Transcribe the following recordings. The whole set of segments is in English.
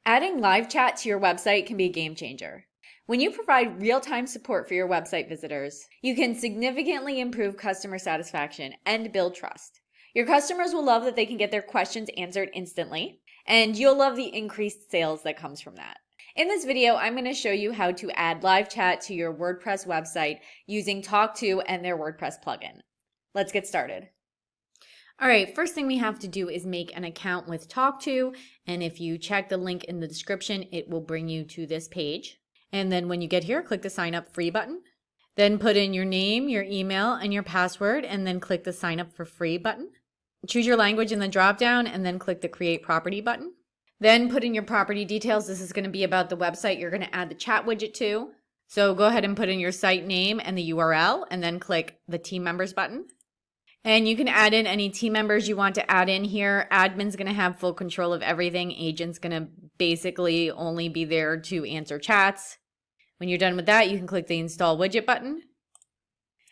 Adding live chat to your website can be a game changer. When you provide real-time support for your website visitors, you can significantly improve customer satisfaction and build trust. Your customers will love that they can get their questions answered instantly, and you'll love the increased sales that comes from that. In this video, I'm going to show you how to add live chat to your WordPress website using Tawk.to and their WordPress plugin. Let's get started. All right, first thing we have to do is make an account with Tawk.to, and if you check the link in the description, it will bring you to this page. And then when you get here, click the sign up free button. Then put in your name, your email, and your password, and then click the sign up for free button. Choose your language in the drop down, and then click the create property button. Then put in your property details. This is going to be about the website you're going to add the chat widget to. So go ahead and put in your site name and the URL, and then click the team members button. And you can add in any team members you want to add in here. Admin's going to have full control of everything. Agent's going to basically only be there to answer chats. When you're done with that, you can click the install widget button.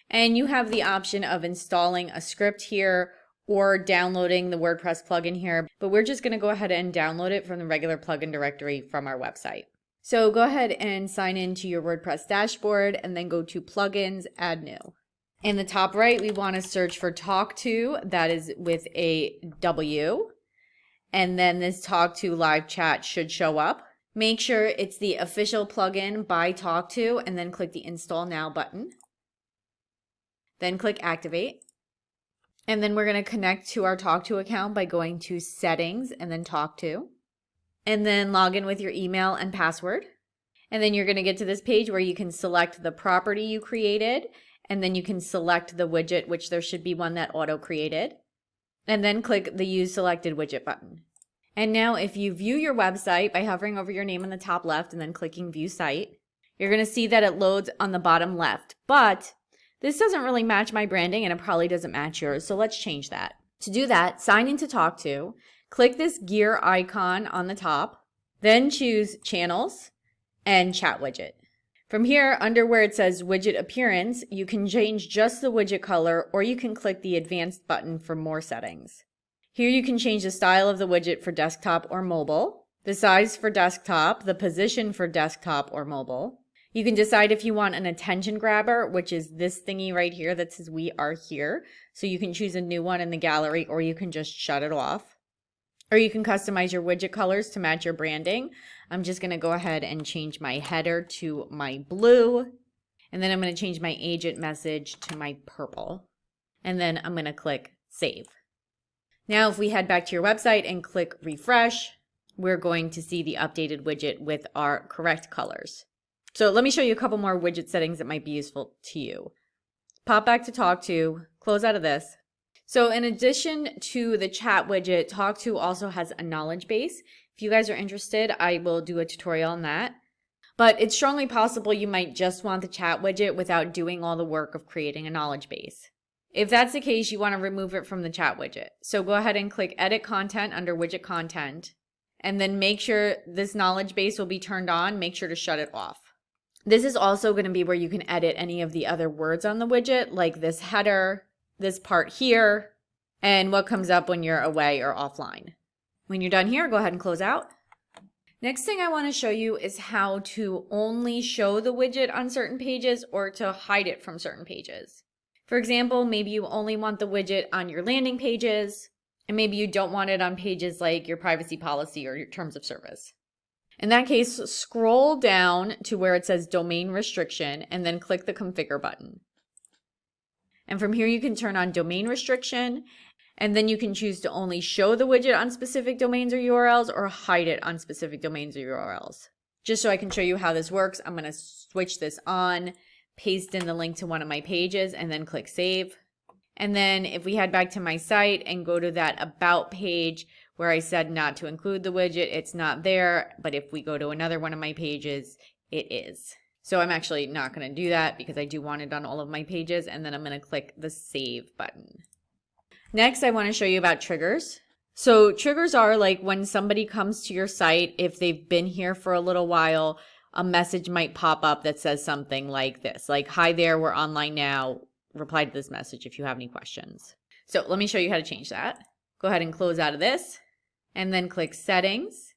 And you have the option of installing a script here or downloading the WordPress plugin here. But we're just going to go ahead and download it from the regular plugin directory from our website. So go ahead and sign into your WordPress dashboard and then go to plugins, add new. In the top right, we want to search for Tawk.to, that is with a W. And then this Tawk.to live chat should show up. Make sure it's the official plugin by Tawk.to and then click the install now button. Then click activate. And then we're going to connect to our Tawk.to account by going to settings and then Tawk.to. And then log in with your email and password. And then you're going to get to this page where you can select the property you created. And then you can select the widget, which there should be one that auto-created. And then click the Use Selected Widget button. And now if you view your website by hovering over your name on the top left and then clicking View Site, you're going to see that it loads on the bottom left. But this doesn't really match my branding and it probably doesn't match yours, so let's change that. To do that, sign into Tawk.to, click this gear icon on the top, then choose Channels and Chat Widget. From here, under where it says Widget Appearance, you can change just the widget color or you can click the Advanced button for more settings. Here you can change the style of the widget for desktop or mobile, the size for desktop, the position for desktop or mobile. You can decide if you want an attention grabber, which is this thingy right here that says we are here. So you can choose a new one in the gallery or you can just shut it off. Or you can customize your widget colors to match your branding. I'm just going to go ahead and change my header to my blue. And then I'm going to change my agent message to my purple. And then I'm going to click Save. Now if we head back to your website and click Refresh, we're going to see the updated widget with our correct colors. So let me show you a couple more widget settings that might be useful to you. Pop back to Tawk.to, close out of this. So in addition to the chat widget, Tawk.to also has a knowledge base. If you guys are interested, I will do a tutorial on that. But it's strongly possible you might just want the chat widget without doing all the work of creating a knowledge base. If that's the case, you want to remove it from the chat widget. So go ahead and click Edit Content under Widget Content. And then make sure this knowledge base will be turned on. Make sure to shut it off. This is also going to be where you can edit any of the other words on the widget, like this header, this part here, and what comes up when you're away or offline. When you're done here, go ahead and close out. Next thing I want to show you is how to only show the widget on certain pages or to hide it from certain pages. For example, maybe you only want the widget on your landing pages, and maybe you don't want it on pages like your privacy policy or your terms of service. In that case, scroll down to where it says Domain Restriction and then click the Configure button. And from here you can turn on Domain Restriction, and then you can choose to only show the widget on specific domains or URLs or hide it on specific domains or URLs. Just so I can show you how this works, I'm going to switch this on, paste in the link to one of my pages, and then click Save. And then if we head back to my site and go to that About page where I said not to include the widget, it's not there. But if we go to another one of my pages, it is. So I'm actually not going to do that because I do want it on all of my pages. And then I'm going to click the Save button. Next, I want to show you about triggers. So triggers are like when somebody comes to your site, if they've been here for a little while, a message might pop up that says something like this, like, "Hi there, we're online now. Reply to this message if you have any questions." So let me show you how to change that. Go ahead and close out of this and then click Settings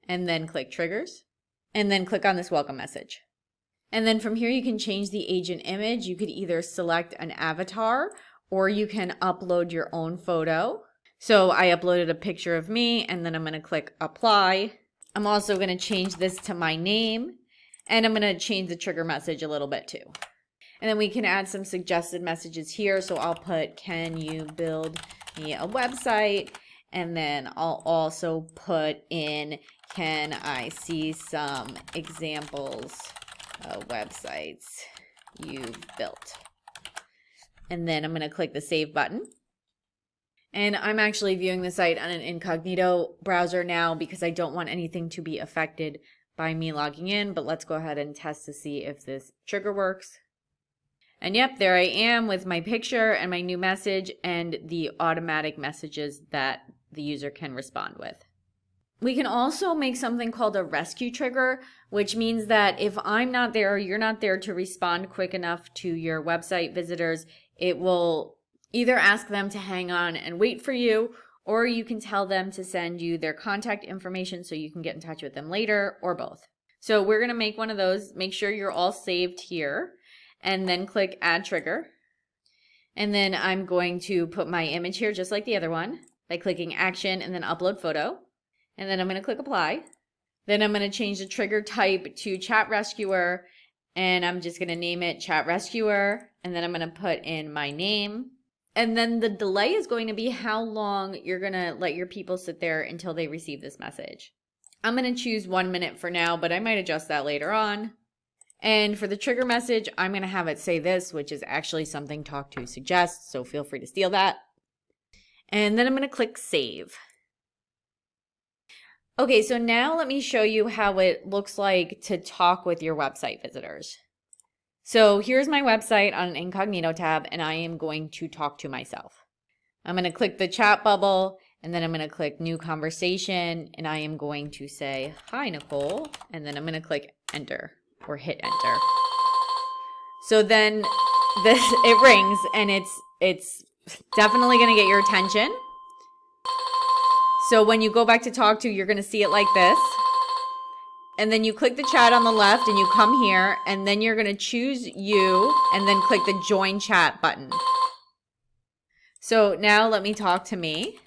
and then click triggers, and then click on this welcome message. And then from here, you can change the agent image. You could either select an avatar or you can upload your own photo. So I uploaded a picture of me, and then I'm going to click apply. I'm also going to change this to my name, and I'm going to change the trigger message a little bit too. And then we can add some suggested messages here. So I'll put, can you build me a website? And then I'll also put in, can I see some examples of websites you've built? And then I'm going to click the save button. And I'm actually viewing the site on an incognito browser now because I don't want anything to be affected by me logging in. But let's go ahead and test to see if this trigger works. And yep, there I am with my picture and my new message and the automatic messages that the user can respond with. We can also make something called a rescue trigger, which means that if I'm not there or you're not there to respond quick enough to your website visitors, it will either ask them to hang on and wait for you, or you can tell them to send you their contact information so you can get in touch with them later, or both. So we're going to make one of those. Make sure you're all saved here, and then click add trigger. And then I'm going to put my image here just like the other one by clicking action and then upload photo. And then I'm going to click apply. Then I'm going to change the trigger type to chat rescuer, and I'm just going to name it chat rescuer. And then I'm going to put in my name. And then the delay is going to be how long you're going to let your people sit there until they receive this message. I'm going to choose 1 minute for now, but I might adjust that later on. And for the trigger message, I'm going to have it say this, which is actually something Tawk.to suggests, so feel free to steal that. And then I'm going to click save. Okay, so now let me show you how it looks like to talk with your website visitors. So here's my website on an incognito tab, and I am going to talk to myself. I'm going to click the chat bubble, and then I'm going to click new conversation, and I am going to say, hi, Nicole, and then I'm going to click enter or hit enter. So then it rings, and it's definitely going to get your attention. So when you go back to Tawk.to, you're going to see it like this. And then you click the chat on the left and you come here, and then you're going to choose you and then click the join chat button. So now let me talk to me.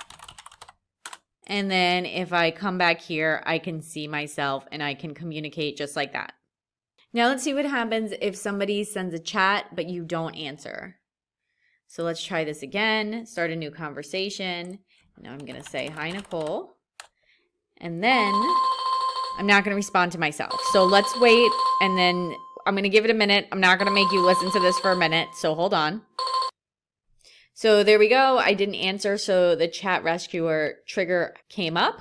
And then if I come back here, I can see myself and I can communicate just like that. Now let's see what happens if somebody sends a chat but you don't answer. So let's try this again. Start a new conversation. Now I'm going to say, hi, Nicole. And then I'm not going to respond to myself. So let's wait, and then I'm going to give it a minute. I'm not going to make you listen to this for a minute, so hold on. So there we go. I didn't answer, so the chat rescuer trigger came up.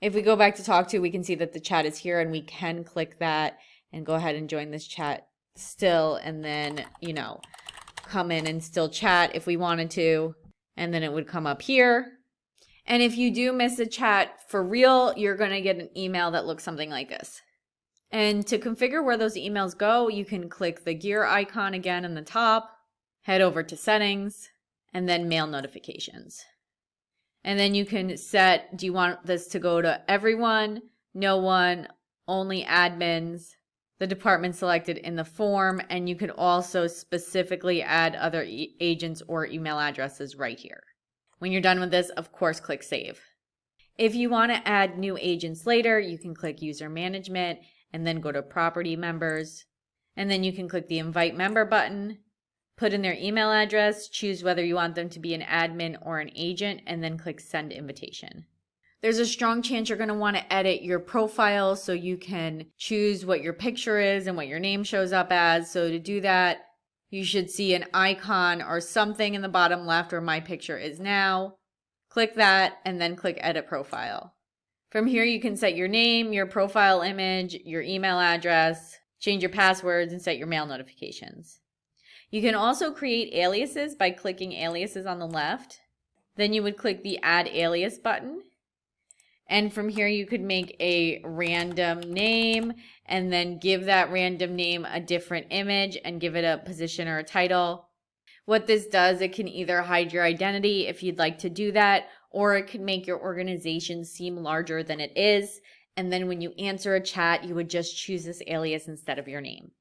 If we go back to Tawk.to, we can see that the chat is here, and we can click that and go ahead and join this chat still, and then, come in and still chat if we wanted to, and then it would come up here. And if you do miss a chat for real, you're going to get an email that looks something like this. And to configure where those emails go, you can click the gear icon again in the top, head over to settings, and then mail notifications. And then you can set, do you want this to go to everyone, no one, only admins, the department selected in the form, and you can also specifically add other agents or email addresses right here. When you're done with this, of course, click save. If you want to add new agents later, you can click user management and then go to property members. And then you can click the invite member button, put in their email address, choose whether you want them to be an admin or an agent, and then click send invitation. There's a strong chance you're going to want to edit your profile so you can choose what your picture is and what your name shows up as. So to do that, you should see an icon or something in the bottom left where my picture is now. Click that and then click edit profile. From here, you can set your name, your profile image, your email address, change your passwords, and set your mail notifications. You can also create aliases by clicking aliases on the left. Then you would click the add alias button. And from here, you could make a random name and then give that random name a different image and give it a position or a title. What this does, it can either hide your identity if you'd like to do that, or it can make your organization seem larger than it is. And then when you answer a chat, you would just choose this alias instead of your name.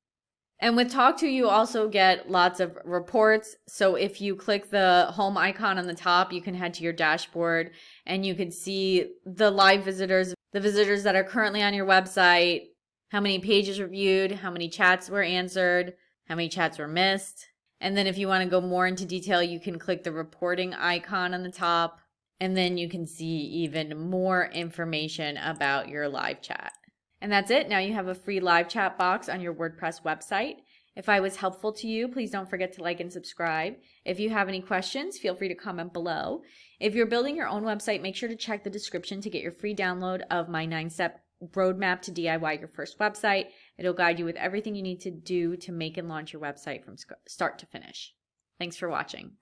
And with Tawk.to, you also get lots of reports. So if you click the home icon on the top, you can head to your dashboard and you can see the live visitors, the visitors that are currently on your website, how many pages were viewed, how many chats were answered, how many chats were missed. And then if you want to go more into detail, you can click the reporting icon on the top, and then you can see even more information about your live chat. And that's it. Now you have a free live chat box on your WordPress website. If I was helpful to you, please don't forget to like and subscribe. If you have any questions, feel free to comment below. If you're building your own website, make sure to check the description to get your free download of my 9-step roadmap to DIY your first website. It'll guide you with everything you need to do to make and launch your website from start to finish. Thanks for watching.